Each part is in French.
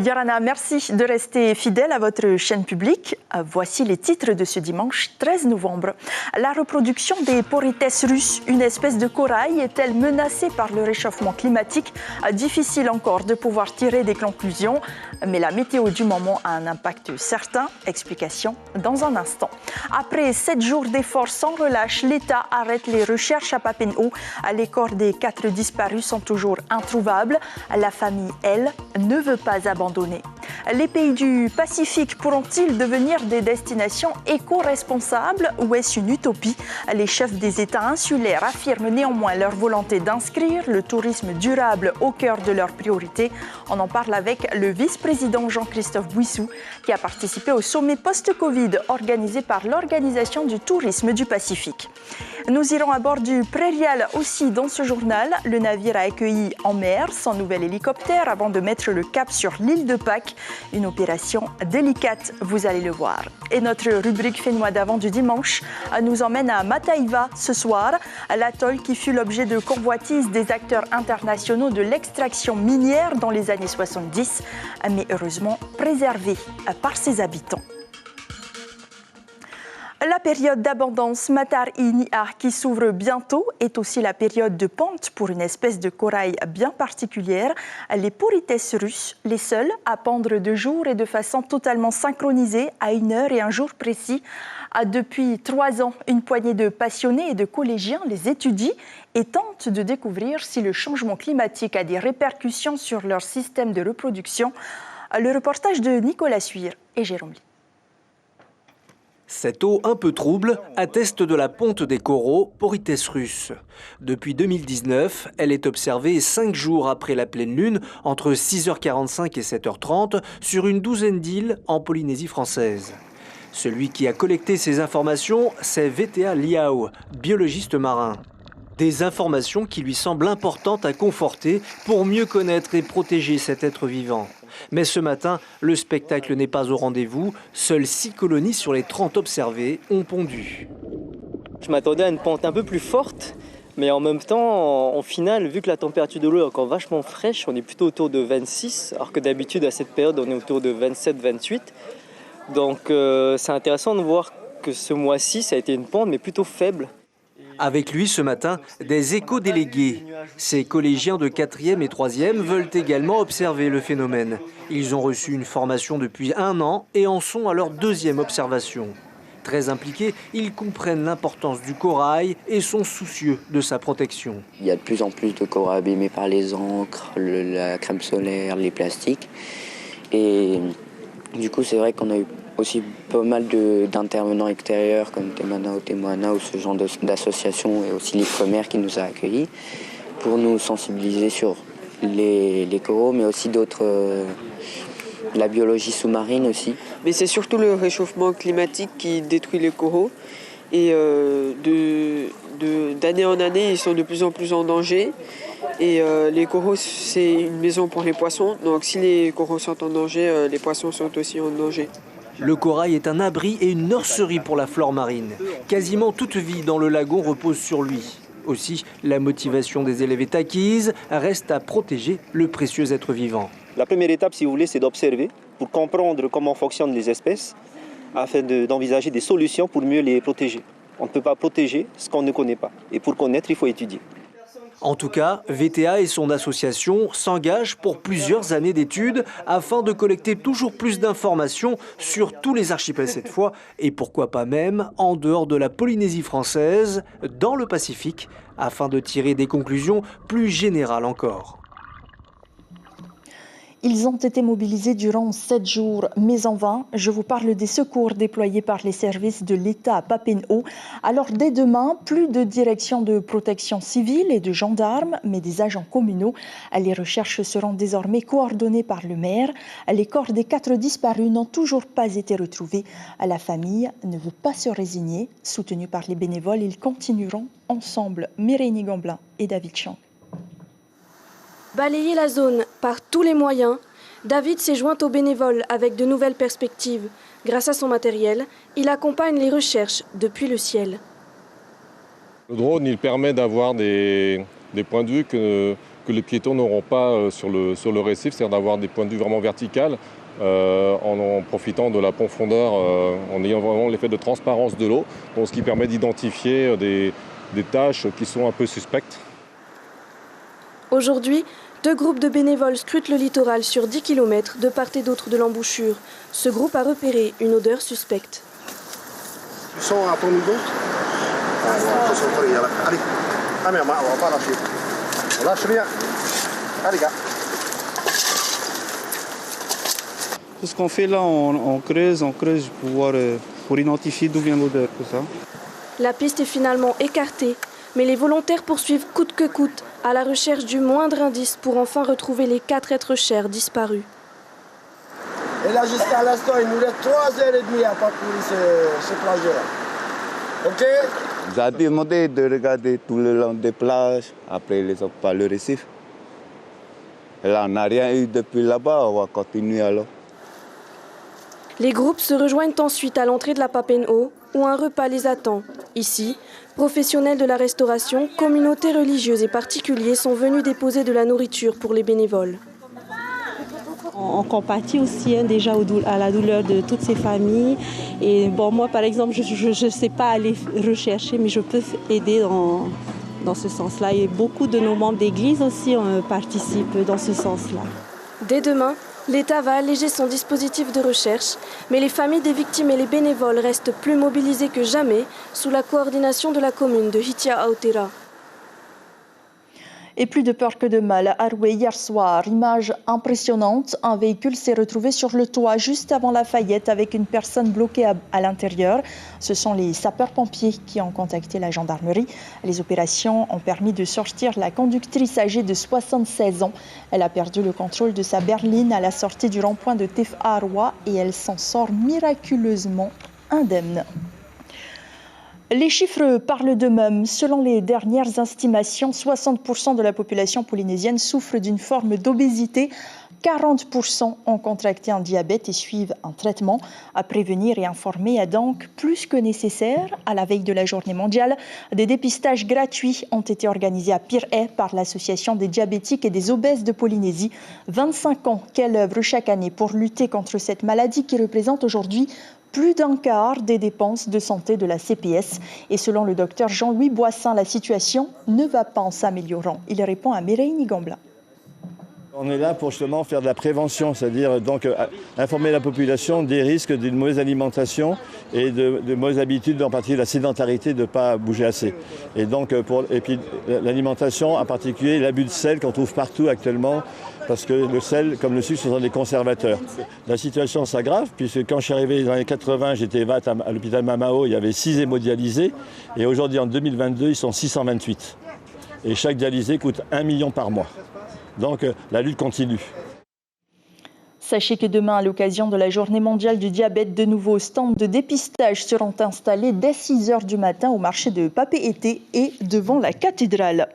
Yorana, merci de rester fidèle à votre chaîne publique. Voici les titres de ce dimanche 13 novembre. La reproduction des porites russes, une espèce de corail, est-elle menacée par le réchauffement climatique? Difficile encore de pouvoir tirer des conclusions, mais la météo du moment a un impact certain. Explication dans un instant. Après 7 jours d'efforts sans relâche, l'État arrête les recherches à Papineau. Les corps des 4 disparus sont toujours introuvables. La famille, elle, ne veut pas abandonner. Les pays du Pacifique pourront-ils devenir des destinations éco-responsables ou est-ce une utopie? Les chefs des États insulaires affirment néanmoins leur volonté d'inscrire le tourisme durable au cœur de leurs priorités. On en parle avec le vice-président Jean-Christophe Bouissou qui a participé au sommet post-Covid organisé par l'Organisation du tourisme du Pacifique. Nous irons à bord du Prairial aussi dans ce journal. Le navire a accueilli en mer son nouvel hélicoptère avant de mettre le cap sur l'île de Pâques. Une opération délicate, vous allez le voir. Et notre rubrique Fait-Noix d'avant du dimanche nous emmène à Mataiva ce soir. L'atoll qui fut l'objet de convoitises des acteurs internationaux de l'extraction minière dans les années 70, mais heureusement préservé par ses habitants. La période d'abondance Matar-i-Ni'ah qui s'ouvre bientôt est aussi la période de ponte pour une espèce de corail bien particulière, les porites russes, les seuls à pondre de jour et de façon totalement synchronisée à une heure et un jour précis. Depuis 3 ans, une poignée de passionnés et de collégiens les étudient et tentent de découvrir si le changement climatique a des répercussions sur leur système de reproduction. Le reportage de Nicolas Suire et Jérôme Lee. Cette eau un peu trouble atteste de la ponte des coraux Porites russes. Depuis 2019, elle est observée 5 jours après la pleine lune, entre 6h45 et 7h30, sur une douzaine d'îles en Polynésie française. Celui qui a collecté ces informations, c'est VTA Liao, biologiste marin. Des informations qui lui semblent importantes à conforter pour mieux connaître et protéger cet être vivant. Mais ce matin, le spectacle n'est pas au rendez-vous. Seules 6 colonies sur les 30 observées ont pondu. Je m'attendais à une pente un peu plus forte, mais en même temps, en finale, vu que la température de l'eau est encore vachement fraîche, on est plutôt autour de 26, alors que d'habitude à cette période, on est autour de 27-28. Donc c'est intéressant de voir que ce mois-ci, ça a été une pente, mais plutôt faible. Avec lui ce matin, des éco-délégués. Ces collégiens de 4e et 3e veulent également observer le phénomène. Ils ont reçu une formation depuis 1 an et en sont à leur 2e observation. Très impliqués, ils comprennent l'importance du corail et sont soucieux de sa protection. Il y a de plus en plus de coraux abîmés par les encres, la crème solaire, les plastiques. Et du coup, c'est vrai qu'on a eu aussi pas mal d'intervenants extérieurs comme Temana ou Temoana ou ce genre d'associations et aussi l'IFREMER qui nous a accueillis pour nous sensibiliser sur les coraux, mais aussi d'autres, la biologie sous-marine aussi. Mais c'est surtout le réchauffement climatique qui détruit les coraux et d'année en année, ils sont de plus en plus en danger. Et les coraux, c'est une maison pour les poissons, donc si les coraux sont en danger, les poissons sont aussi en danger. Le corail est un abri et une nurserie pour la flore marine. Quasiment toute vie dans le lagon repose sur lui. Aussi, la motivation des élèves est acquise, reste à protéger le précieux être vivant. La première étape, si vous voulez, c'est d'observer pour comprendre comment fonctionnent les espèces afin d'envisager des solutions pour mieux les protéger. On ne peut pas protéger ce qu'on ne connaît pas. Et pour connaître, il faut étudier. En tout cas, VTA et son association s'engagent pour plusieurs années d'études afin de collecter toujours plus d'informations sur tous les archipels cette fois et pourquoi pas même en dehors de la Polynésie française, dans le Pacifique, afin de tirer des conclusions plus générales encore. Ils ont été mobilisés durant 7 jours, mais en vain. Je vous parle des secours déployés par les services de l'État à Papineau. Alors dès demain, plus de direction de protection civile et de gendarmes, mais des agents communaux. Les recherches seront désormais coordonnées par le maire. Les corps des 4 disparus n'ont toujours pas été retrouvés. La famille ne veut pas se résigner. Soutenus par les bénévoles, ils continueront ensemble. Mireille Gamblin et David Chang. Balayer la zone par tous les moyens, David s'est joint aux bénévoles avec de nouvelles perspectives. Grâce à son matériel, il accompagne les recherches depuis le ciel. Le drone, il permet d'avoir des points de vue que que les piétons n'auront pas sur le récif, c'est-à-dire d'avoir des points de vue vraiment verticales, en profitant de la profondeur, en ayant vraiment l'effet de transparence de l'eau, donc ce qui permet d'identifier des tâches qui sont un peu suspectes. Aujourd'hui, 2 groupes de bénévoles scrutent le littoral sur 10 km de part et d'autre de l'embouchure. Ce groupe a repéré une odeur suspecte. Tu sens à ton niveau ? Allez, on va pas lâcher. On lâche rien. Allez, gars. Tout ce qu'on fait là, on creuse pour identifier d'où vient l'odeur, tout ça. La piste est finalement écartée, mais les volontaires poursuivent coûte que coûte à la recherche du moindre indice pour enfin retrouver les 4 êtres chers disparus. Et là, jusqu'à l'instant, il nous reste 3h30 à parcourir ce trajet-là. OK ? Vous avez demandé de regarder tout le long des plages, après le récif. Et là, on n'a rien eu depuis là-bas, on va continuer alors. Les groupes se rejoignent ensuite à l'entrée de la Papen'o, où un repas les attend. Ici, professionnels de la restauration, communautés religieuses et particuliers sont venus déposer de la nourriture pour les bénévoles. On compatit aussi déjà à la douleur de toutes ces familles. Et bon, moi, par exemple, je ne sais pas aller rechercher, mais je peux aider dans ce sens-là. Et beaucoup de nos membres d'église aussi participent dans ce sens-là. Dès demain, l'État va alléger son dispositif de recherche, mais les familles des victimes et les bénévoles restent plus mobilisés que jamais sous la coordination de la commune de Hitia Aotera. Et plus de peur que de mal, à Aroué hier soir, image impressionnante, un véhicule s'est retrouvé sur le toit juste avant Lafayette avec une personne bloquée à l'intérieur. Ce sont les sapeurs-pompiers qui ont contacté la gendarmerie. Les opérations ont permis de sortir la conductrice âgée de 76 ans. Elle a perdu le contrôle de sa berline à la sortie du rond-point de Tif à Aroué et elle s'en sort miraculeusement indemne. Les chiffres parlent d'eux-mêmes. Selon les dernières estimations, 60% de la population polynésienne souffre d'une forme d'obésité. 40% ont contracté un diabète et suivent un traitement. À prévenir et informer est donc plus que nécessaire. À la veille de la journée mondiale, des dépistages gratuits ont été organisés à Pirée par l'Association des diabétiques et des obèses de Polynésie. 25 ans qu'elle œuvre chaque année pour lutter contre cette maladie qui représente aujourd'hui plus d'un quart des dépenses de santé de la CPS. Et selon le docteur Jean-Louis Boissin, la situation ne va pas en s'améliorant. Il répond à Mireille Nigambla. On est là pour justement faire de la prévention, c'est-à-dire donc informer la population des risques d'une mauvaise alimentation et de mauvaises habitudes, en particulier la sédentarité, de ne pas bouger assez. Et donc et puis l'alimentation, en particulier l'abus de sel qu'on trouve partout actuellement, parce que le sel, comme le sucre, sont des conservateurs. La situation s'aggrave, puisque quand je suis arrivé dans les années 80, j'étais VAT à l'hôpital Mamao, il y avait 6 hémodialysés, et aujourd'hui, en 2022, ils sont 628. Et chaque dialysé coûte 1 million par mois. Donc la lutte continue. Sachez que demain, à l'occasion de la journée mondiale du diabète, de nouveaux stands de dépistage seront installés dès 6h du matin au marché de Papeete et devant la cathédrale.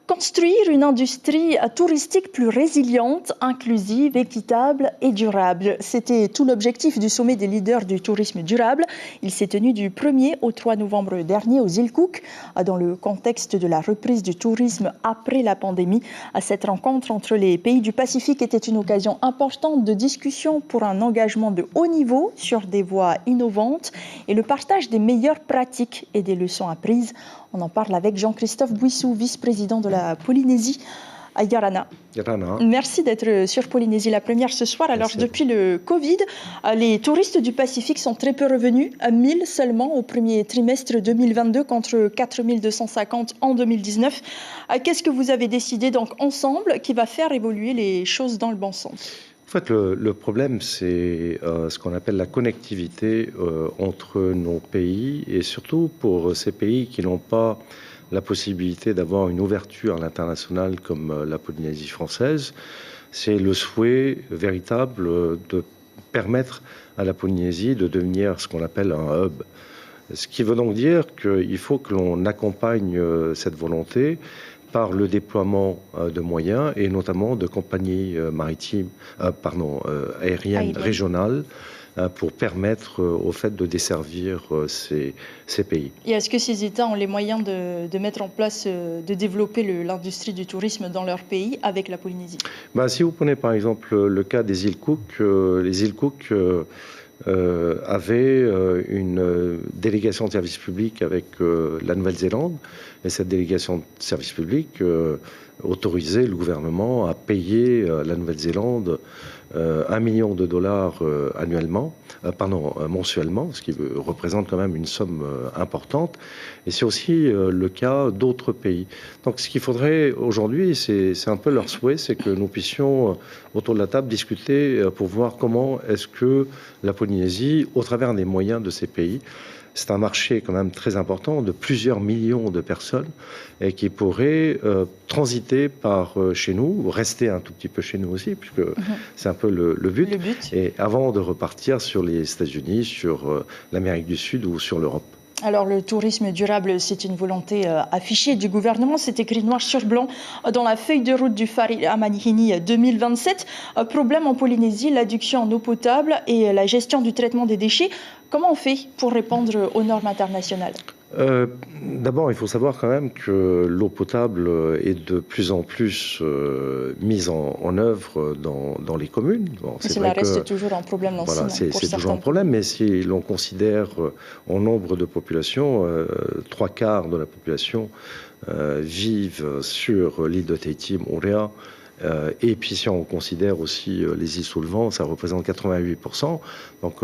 Construire une industrie touristique plus résiliente, inclusive, équitable et durable. C'était tout l'objectif du sommet des leaders du tourisme durable. Il s'est tenu du 1er au 3 novembre dernier aux îles Cook, dans le contexte de la reprise du tourisme après la pandémie. Cette rencontre entre les pays du Pacifique était une occasion importante de discussion pour un engagement de haut niveau sur des voies innovantes et le partage des meilleures pratiques et des leçons apprises. On en parle avec Jean-Christophe Bouissou, vice-président de la Polynésie à Yarana. Merci d'être sur Polynésie la première ce soir. Alors, depuis le Covid, les touristes du Pacifique sont très peu revenus, 1000 seulement au premier trimestre 2022 contre 4250 en 2019. Qu'est-ce que vous avez décidé donc ensemble qui va faire évoluer les choses dans le bon sens ? En fait, le problème, c'est ce qu'on appelle la connectivité entre nos pays et surtout pour ces pays qui n'ont pas la possibilité d'avoir une ouverture à l'international comme la Polynésie française. C'est le souhait véritable de permettre à la Polynésie de devenir ce qu'on appelle un hub. Ce qui veut donc dire qu'il faut que l'on accompagne cette volonté par le déploiement de moyens et notamment de compagnies aériennes régionales pour permettre au fait de desservir ces pays. Et est-ce que ces États ont les moyens de mettre en place, de développer l'industrie du tourisme dans leur pays avec la Polynésie? Si vous prenez par exemple le cas des îles Cook, les îles Cook avaient une délégation de service public avec la Nouvelle-Zélande, et cette délégation de service public autorisait le gouvernement à payer la Nouvelle-Zélande $1 million mensuellement, ce qui représente quand même une somme importante. Et c'est aussi le cas d'autres pays. Donc ce qu'il faudrait aujourd'hui, c'est un peu leur souhait, c'est que nous puissions autour de la table discuter pour voir comment est-ce que la Polynésie, au travers des moyens de ces pays, c'est un marché quand même très important de plusieurs millions de personnes et qui pourraient transiter par chez nous, rester un tout petit peu chez nous aussi, puisque c'est un peu le but. Et avant de repartir sur les États-Unis, sur l'Amérique du Sud ou sur l'Europe. Alors le tourisme durable, c'est une volonté affichée du gouvernement. C'est écrit noir sur blanc dans la feuille de route du Fari Amanihini 2027. Problème en Polynésie, l'adduction en eau potable et la gestion du traitement des déchets. Comment on fait pour répondre aux normes internationales ? D'abord, il faut savoir quand même que l'eau potable est de plus en plus mise en œuvre dans les communes. Bon, cela reste toujours un problème dans c'est toujours un problème, mais si l'on considère en nombre de populations, 3/4 de la population vivent sur l'île de Tahiti, Moorea. Et puis si on considère aussi les îles sous le vent, ça représente 88%. Donc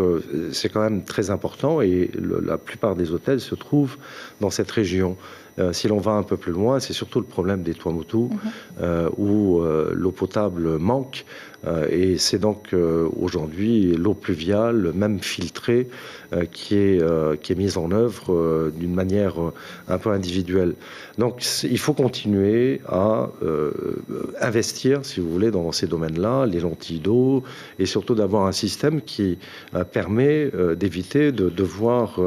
c'est quand même très important et la plupart des hôtels se trouvent dans cette région. Si l'on va un peu plus loin, c'est surtout le problème des Tuamotu où l'eau potable manque. Et c'est donc aujourd'hui l'eau pluviale, même filtrée, qui est mise en œuvre d'une manière un peu individuelle. Donc il faut continuer à investir, si vous voulez, dans ces domaines-là, les lentilles d'eau, et surtout d'avoir un système qui permet d'éviter de devoir,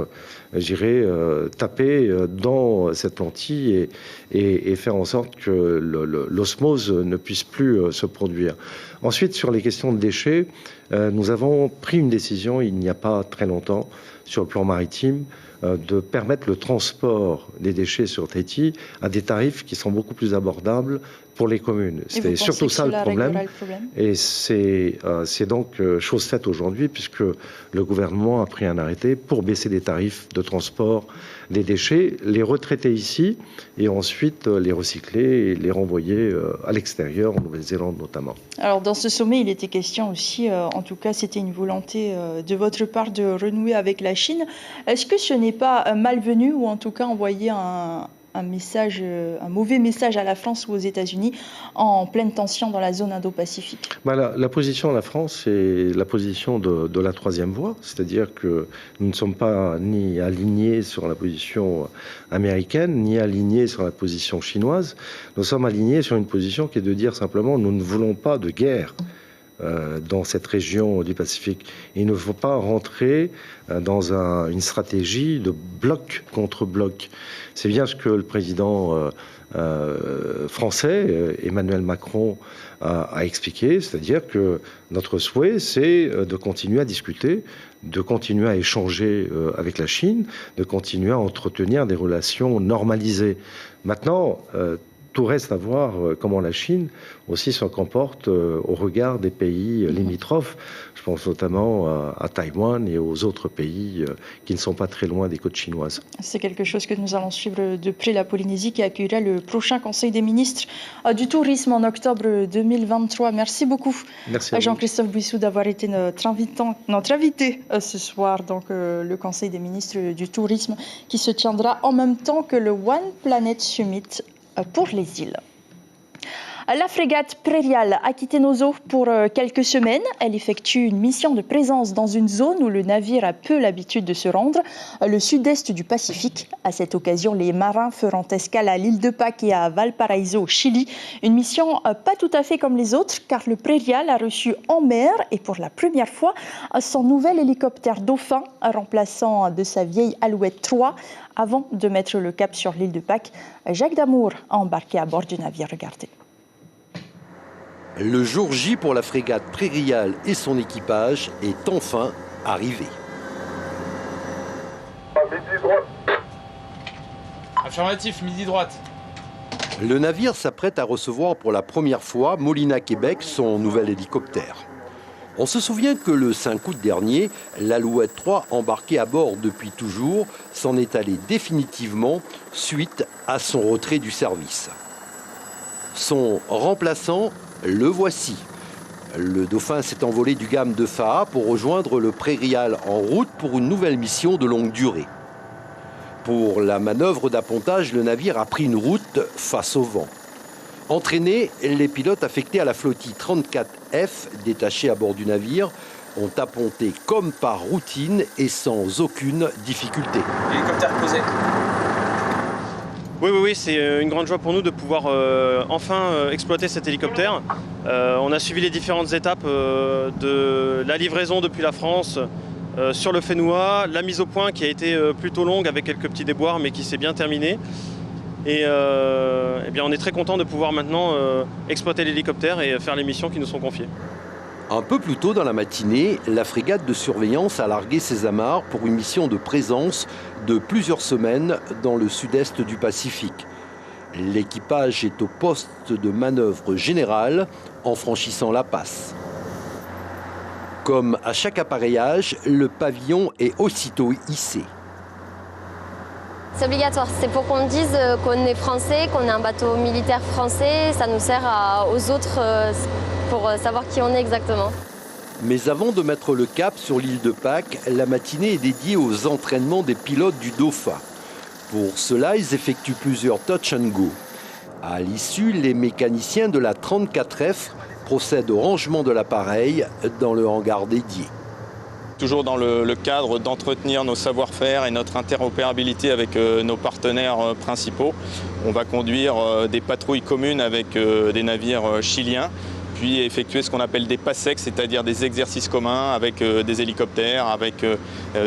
taper dans cette lentille et faire en sorte que l'osmose ne puisse plus se produire. Ensuite, sur les questions de déchets, nous avons pris une décision il n'y a pas très longtemps sur le plan maritime de permettre le transport des déchets sur Tahiti à des tarifs qui sont beaucoup plus abordables pour les communes. C'était surtout ça le problème. Et c'est donc chose faite aujourd'hui puisque le gouvernement a pris un arrêté pour baisser les tarifs de transport des déchets, les retraiter ici et ensuite les recycler et les renvoyer à l'extérieur, en Nouvelle-Zélande notamment. Alors dans ce sommet, il était question aussi, en tout cas c'était une volonté de votre part de renouer avec la Chine. Est-ce que ce n'est pas malvenu ou en tout cas envoyer un mauvais message à la France ou aux États-Unis en pleine tension dans la zone Indo-Pacifique? La position de la France, c'est la position de la troisième voie, c'est-à-dire que nous ne sommes pas ni alignés sur la position américaine, ni alignés sur la position chinoise. Nous sommes alignés sur une position qui est de dire simplement nous ne voulons pas de guerre dans cette région du Pacifique. Il ne faut pas rentrer dans une stratégie de bloc contre bloc. C'est bien ce que le président français, Emmanuel Macron, a expliqué, c'est-à-dire que notre souhait, c'est de continuer à discuter, de continuer à échanger avec la Chine, de continuer à entretenir des relations normalisées. Maintenant, tout reste à voir comment la Chine aussi se comporte au regard des pays limitrophes. Je pense notamment à Taïwan et aux autres pays qui ne sont pas très loin des côtes chinoises. C'est quelque chose que nous allons suivre de près, la Polynésie qui accueillera le prochain Conseil des ministres du tourisme en octobre 2023. Merci beaucoup à Jean-Christophe Buissou d'avoir été notre invité ce soir. Donc, le Conseil des ministres du tourisme qui se tiendra en même temps que le One Planet Summit pour les îles. La frégate Prairial a quitté nos eaux pour quelques semaines. Elle effectue une mission de présence dans une zone où le navire a peu l'habitude de se rendre, le sud-est du Pacifique. À cette occasion, les marins feront escale à l'île de Pâques et à Valparaiso, au Chili. Une mission pas tout à fait comme les autres, car le Prairial a reçu en mer, et pour la première fois, son nouvel hélicoptère Dauphin, remplaçant de sa vieille Alouette 3, avant de mettre le cap sur l'île de Pâques. Jacques Damour a embarqué à bord du navire. Regardez. Le jour J pour la frégate Prairial et son équipage est enfin arriver. Affirmatif, midi-droite. Le navire s'apprête à recevoir pour la première fois Molina Québec, son nouvel hélicoptère. On se souvient que le 5 août dernier, l'Alouette 3, embarquée à bord depuis toujours, s'en est allée définitivement suite à son retrait du service. Son remplaçant, le voici. Le Dauphin s'est envolé du Gam de Faa pour rejoindre le Prairial en route pour une nouvelle mission de longue durée. Pour la manœuvre d'appontage, le navire a pris une route face au vent. Entraînés, les pilotes affectés à la flottille 34F, détachés à bord du navire, ont apponté comme par routine et sans aucune difficulté. Hélicoptère posé. Oui, c'est une grande joie pour nous de pouvoir enfin exploiter cet hélicoptère. On a suivi les différentes étapes de la livraison depuis la France sur le Fénois, la mise au point qui a été plutôt longue avec quelques petits déboires mais qui s'est bien terminée. Et bien on est très content de pouvoir maintenant exploiter l'hélicoptère et faire les missions qui nous sont confiées. Un peu plus tôt dans la matinée, la frégate de surveillance a largué ses amarres pour une mission de présence de plusieurs semaines dans le sud-est du Pacifique. L'équipage est au poste de manœuvre générale en franchissant la passe. Comme à chaque appareillage, le pavillon est aussitôt hissé. C'est obligatoire, c'est pour qu'on dise qu'on est français, qu'on est un bateau militaire français, ça nous sert aux autres pour savoir qui on est exactement. Mais avant de mettre le cap sur l'île de Pâques, la matinée est dédiée aux entraînements des pilotes du Dauphin. Pour cela, ils effectuent plusieurs touch and go. À l'issue, les mécaniciens de la 34F procèdent au rangement de l'appareil dans le hangar dédié. Toujours dans le cadre d'entretenir nos savoir-faire et notre interopérabilité avec nos partenaires principaux. On va conduire des patrouilles communes avec des navires chiliens, puis effectuer ce qu'on appelle des PASEC, c'est-à-dire des exercices communs avec des hélicoptères, avec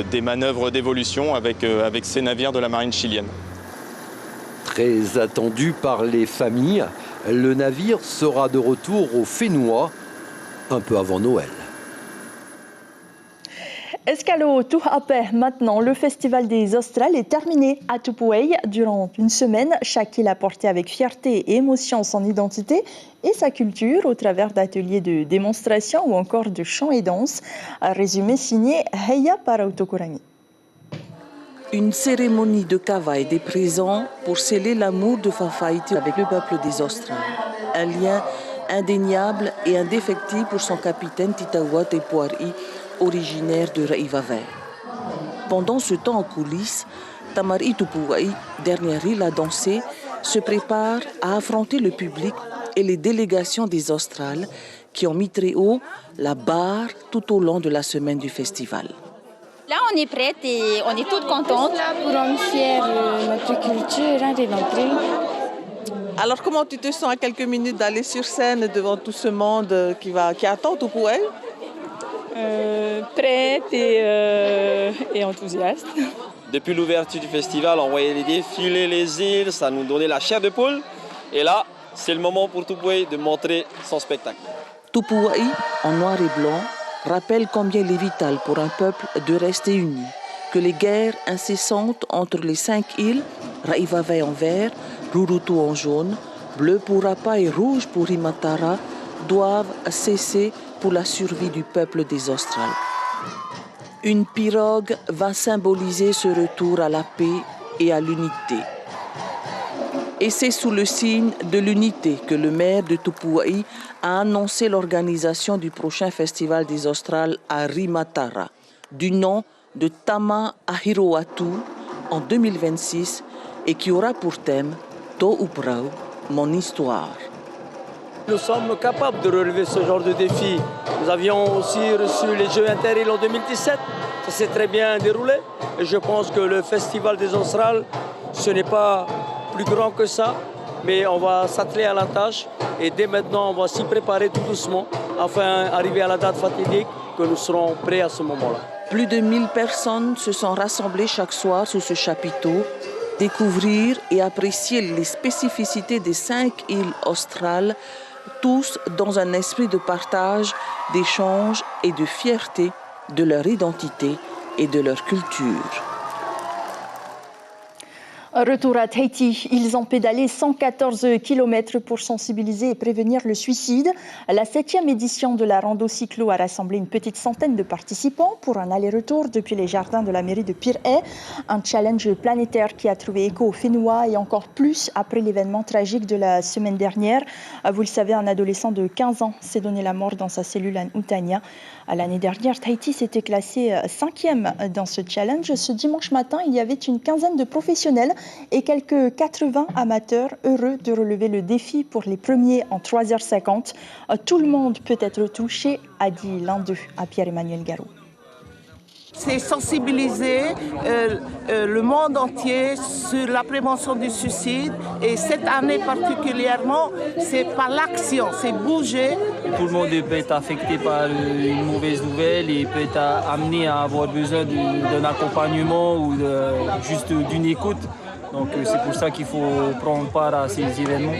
des manœuvres d'évolution avec ces navires de la marine chilienne. Très attendu par les familles, le navire sera de retour au Fénois un peu avant Noël. Escalo Tuhape, maintenant, le festival des Australes est terminé à Tupuai. Durant une semaine, chaque île a porté avec fierté et émotion son identité et sa culture au travers d'ateliers de démonstration ou encore de chants et danses. Un résumé signé Heya Parautokurani. Une cérémonie de kava et des présents pour sceller l'amour de Fafaïti avec le peuple des Australes. Un lien indéniable et indéfectible pour son capitaine Titawa Tepuari, originaire de Raivave. Pendant ce temps en coulisses, Tamari Tupuai, dernière île à danser, se prépare à affronter le public et les délégations des Australes qui ont mis très haut la barre tout au long de la semaine du festival. Là, on est prête et on est toutes contentes. Pour rendre fière notre culture et l'entrée. Alors, comment tu te sens à quelques minutes d'aller sur scène devant tout ce monde qui attend Tupuai? Prête et enthousiaste. Depuis l'ouverture du festival, on voyait les défilés, les îles, ça nous donnait la chair de poule. Et là, c'est le moment pour Tupuai de montrer son spectacle. Tupuai, en noir et blanc, rappelle combien il est vital pour un peuple de rester uni, que les guerres incessantes entre les 5 îles, Raivave en vert, Rurutu en jaune, bleu pour Rapa et rouge pour Rimatara, doivent cesser pour la survie du peuple des Australes. Une pirogue va symboliser ce retour à la paix et à l'unité. Et c'est sous le signe de l'unité que le maire de Tupuai a annoncé l'organisation du prochain festival des Australes à Rimatara, du nom de Tama Ahiroatu en 2026 et qui aura pour thème To'uprau, mon histoire. Nous sommes capables de relever ce genre de défi. Nous avions aussi reçu les Jeux Inter-Îles en 2017. Ça s'est très bien déroulé. Et je pense que le Festival des Australes, ce n'est pas plus grand que ça. Mais on va s'atteler à la tâche. Et dès maintenant, on va s'y préparer tout doucement afin d'arriver à la date fatidique que nous serons prêts à ce moment-là. Plus de 1000 personnes se sont rassemblées chaque soir sous ce chapiteau. Découvrir et apprécier les spécificités des 5 îles australes, tous dans un esprit de partage, d'échange et de fierté de leur identité et de leur culture. Retour à Tahiti, ils ont pédalé 114 km pour sensibiliser et prévenir le suicide. La 7e édition de la Rando Cyclo a rassemblé une petite centaine de participants pour un aller-retour depuis les jardins de la mairie de Pirée. Un challenge planétaire qui a trouvé écho au Fénois et encore plus après l'événement tragique de la semaine dernière. Vous le savez, un adolescent de 15 ans s'est donné la mort dans sa cellule à Utania. L'année dernière, Tahiti s'était classé 5e dans ce challenge. Ce dimanche matin, il y avait une quinzaine de professionnels et quelques 80 amateurs heureux de relever le défi pour les premiers en 3h50. Tout le monde peut être touché, a dit l'un d'eux à Pierre-Emmanuel Garou. C'est sensibiliser le monde entier sur la prévention du suicide. Et cette année particulièrement, c'est par l'action, c'est bouger. Tout le monde peut être affecté par une mauvaise nouvelle et peut être amené à avoir besoin d'un accompagnement ou juste d'une écoute. Donc c'est pour ça qu'il faut prendre part à ces événements.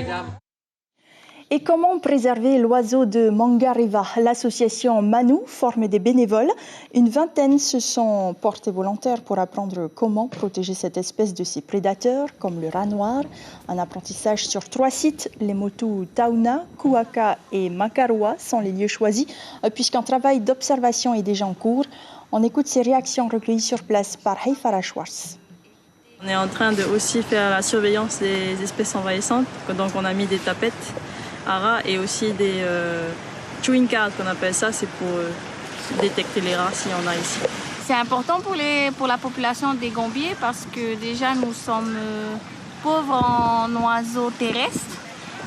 Et comment préserver l'oiseau de Mangareva? L'association Manu forme des bénévoles. Une vingtaine se sont portés volontaires pour apprendre comment protéger cette espèce de ses prédateurs, comme le rat noir. Un apprentissage sur 3 sites. Les Motu Tauna, Kuaka et Makarua sont les lieux choisis, puisqu'un travail d'observation est déjà en cours. On écoute ces réactions recueillies sur place par Haifara Schwartz. On est en train de aussi faire la surveillance des espèces envahissantes. Donc on a mis des tapettes à rats et aussi des chewing cards qu'on appelle ça, c'est pour détecter les rats s'il y en a ici. C'est important pour la population des Gambiers parce que déjà nous sommes pauvres en oiseaux terrestres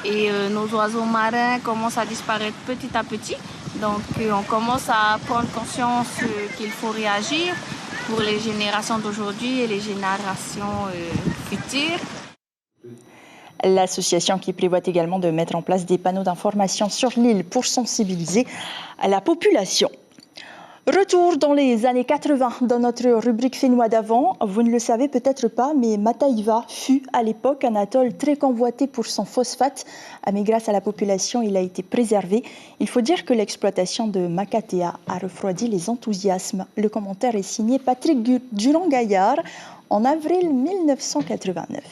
et nos oiseaux marins commencent à disparaître petit à petit. Donc on commence à prendre conscience qu'il faut réagir pour les générations d'aujourd'hui et les générations futures. L'association qui prévoit également de mettre en place des panneaux d'information sur l'île pour sensibiliser à la population. Retour dans les années 80 dans notre rubrique Fénois d'avant. Vous ne le savez peut-être pas, mais Mataiva fut à l'époque un atoll très convoité pour son phosphate. Mais grâce à la population, il a été préservé. Il faut dire que l'exploitation de Makatea a refroidi les enthousiasmes. Le commentaire est signé Patrick Durand-Gaillard en avril 1989.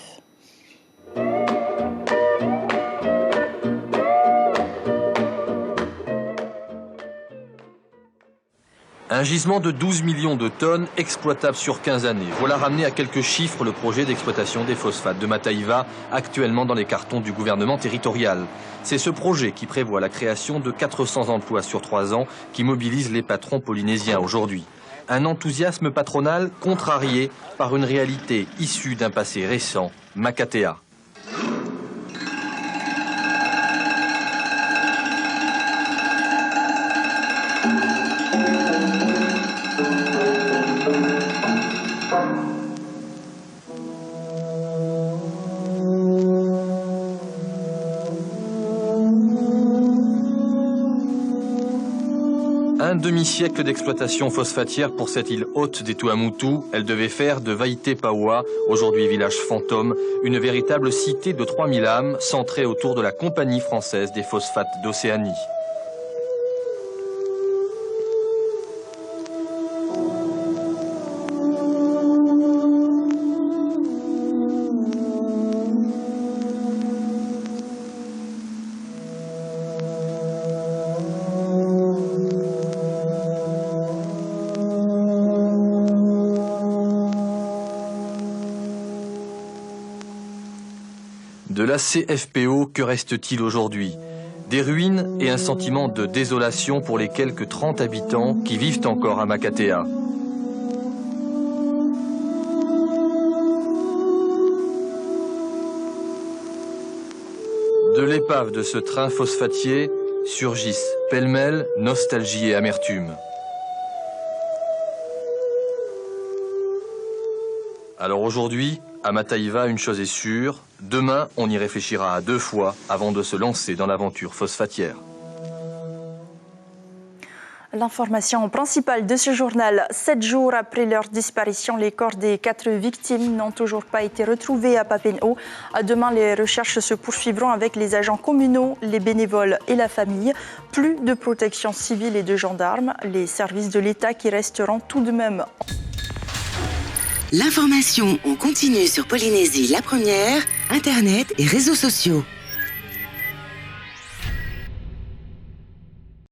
Un gisement de 12 millions de tonnes exploitable sur 15 années. Voilà ramené à quelques chiffres le projet d'exploitation des phosphates de Mataiva, actuellement dans les cartons du gouvernement territorial. C'est ce projet qui prévoit la création de 400 emplois sur 3 ans qui mobilise les patrons polynésiens aujourd'hui. Un enthousiasme patronal contrarié par une réalité issue d'un passé récent, Makatea. Un demi-siècle d'exploitation phosphatière pour cette île haute des Tuamotu. Elle devait faire de Vaitepaoa, aujourd'hui village fantôme, une véritable cité de 3000 âmes centrée autour de la Compagnie française des phosphates d'Océanie. De la CFPO, que reste-t-il aujourd'hui? Des ruines et un sentiment de désolation pour les quelques 30 habitants qui vivent encore à Makatea. De l'épave de ce train phosphatier surgissent pêle-mêle nostalgie et amertume. Alors aujourd'hui, à Mataiva, une chose est sûre, demain, on y réfléchira à 2 fois avant de se lancer dans l'aventure phosphatière. L'information principale de ce journal, 7 jours après leur disparition, les corps des 4 victimes n'ont toujours pas été retrouvés à Papenhaut. Demain, les recherches se poursuivront avec les agents communaux, les bénévoles et la famille. Plus de protection civile et de gendarmes, les services de l'État qui resteront tout de même. L'information en continu sur Polynésie la première, Internet et réseaux sociaux.